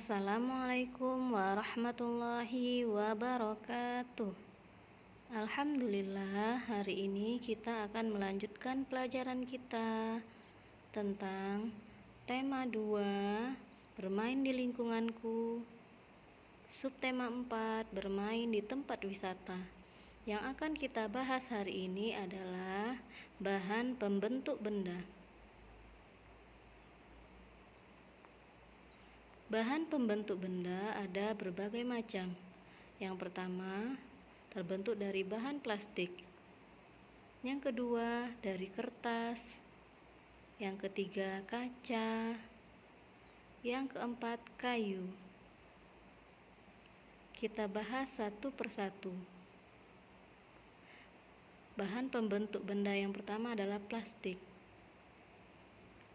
Assalamualaikum warahmatullahi wabarakatuh. Alhamdulillah, hari ini kita akan melanjutkan pelajaran kita tentang tema 2, bermain di lingkunganku. Subtema 4, bermain di tempat wisata. Yang akan kita bahas hari ini adalah bahan pembentuk benda. Bahan pembentuk benda ada berbagai macam. Yang pertama, terbentuk dari bahan plastik. Yang kedua, dari kertas. Yang ketiga, kaca. Yang keempat, kayu. Kita bahas satu persatu. Bahan pembentuk benda yang pertama adalah plastik.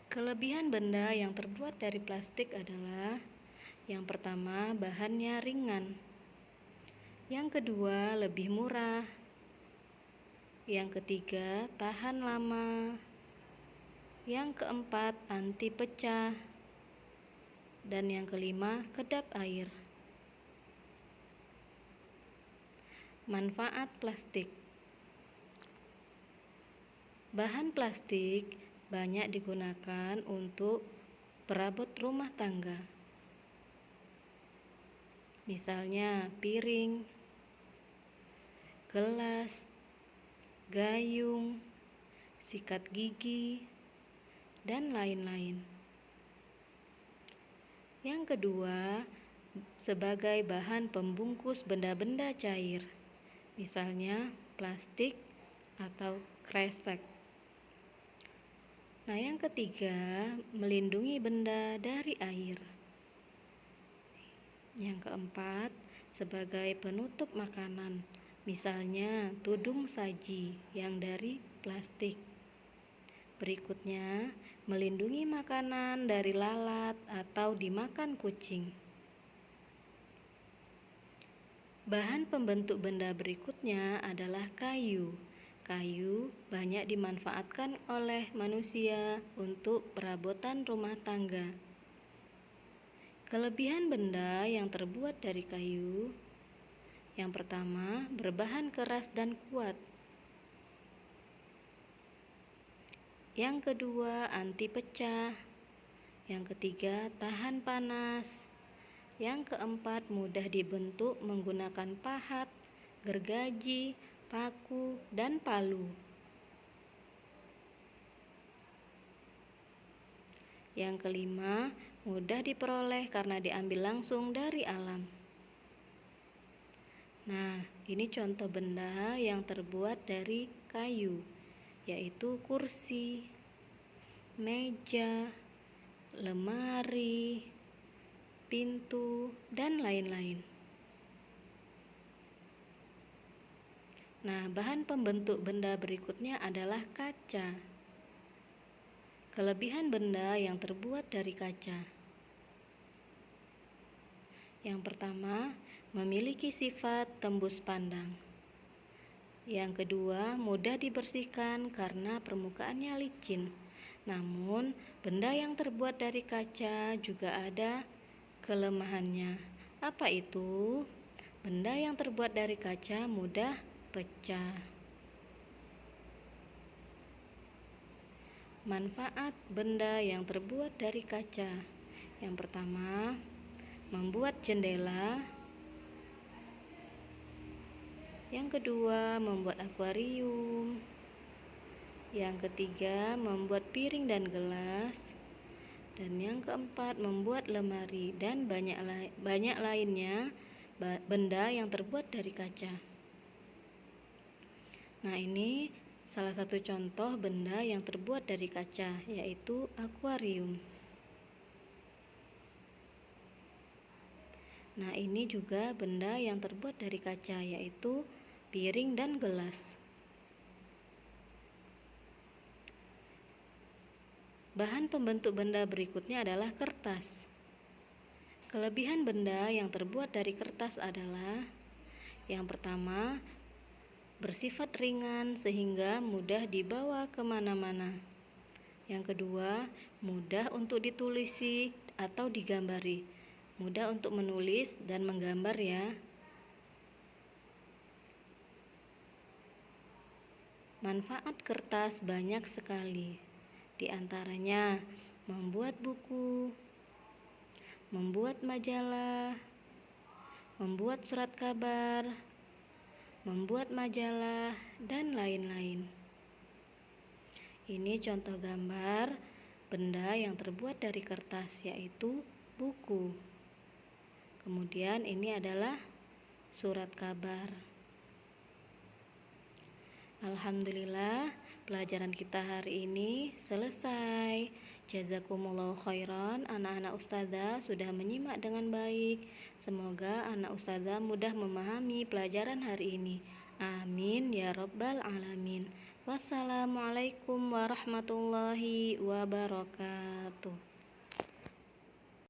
Kelebihan benda yang terbuat dari plastik adalah: yang pertama, bahannya ringan. Yang kedua, lebih murah. Yang ketiga, tahan lama. Yang keempat, anti pecah. Dan yang kelima, kedap air. Manfaat plastik. Bahan plastik banyak digunakan untuk perabot rumah tangga. Misalnya piring, gelas, gayung, sikat gigi, dan lain-lain. Yang kedua, sebagai bahan pembungkus benda-benda cair, misalnya plastik atau kresek. Nah, yang ketiga, melindungi benda dari air. Yang keempat, sebagai penutup makanan, misalnya tudung saji yang dari plastik. Berikutnya, melindungi makanan dari lalat atau dimakan kucing. Bahan pembentuk benda berikutnya adalah kayu. Kayu banyak dimanfaatkan oleh manusia untuk perabotan rumah tangga. Kelebihan benda yang terbuat dari kayu: yang pertama, berbahan keras dan kuat. Yang kedua, anti pecah. Yang ketiga, tahan panas. Yang keempat, mudah dibentuk menggunakan pahat, gergaji, paku, dan palu. Yang kelima, mudah diperoleh karena diambil langsung dari alam. Nah, ini contoh benda yang terbuat dari kayu, yaitu kursi, meja, lemari, pintu, dan lain-lain. Nah, bahan pembentuk benda berikutnya adalah kaca. Kelebihan benda yang terbuat dari kaca: yang pertama, memiliki sifat tembus pandang. Yang kedua, mudah dibersihkan karena permukaannya licin. Namun, benda yang terbuat dari kaca juga ada kelemahannya. Apa itu? Benda yang terbuat dari kaca mudah pecah. Manfaat benda yang terbuat dari kaca: yang pertama, membuat jendela. Yang kedua, membuat akuarium. Yang ketiga, membuat piring dan gelas. Dan yang keempat, membuat lemari dan banyak lainnya benda yang terbuat dari kaca. Nah, ini salah satu contoh benda yang terbuat dari kaca, yaitu akuarium. Nah, ini juga benda yang terbuat dari kaca, yaitu piring dan gelas. Bahan pembentuk benda berikutnya adalah kertas. Kelebihan benda yang terbuat dari kertas adalah: yang pertama, bersifat ringan sehingga mudah dibawa kemana-mana. Yang kedua, mudah untuk ditulisi atau digambari. Mudah untuk menulis dan menggambar ya. Manfaat kertas banyak sekali. Di antaranya membuat buku, membuat majalah, membuat surat kabar, membuat majalah, dan lain-lain. Ini contoh gambar benda yang terbuat dari kertas, yaitu buku. Kemudian ini adalah surat kabar. Alhamdulillah, pelajaran kita hari ini selesai. Jazakumullah khairan, anak-anak ustazah sudah menyimak dengan baik. Semoga anak ustazah mudah memahami pelajaran hari ini. Amin ya rabbal alamin. Wassalamualaikum warahmatullahi wabarakatuh.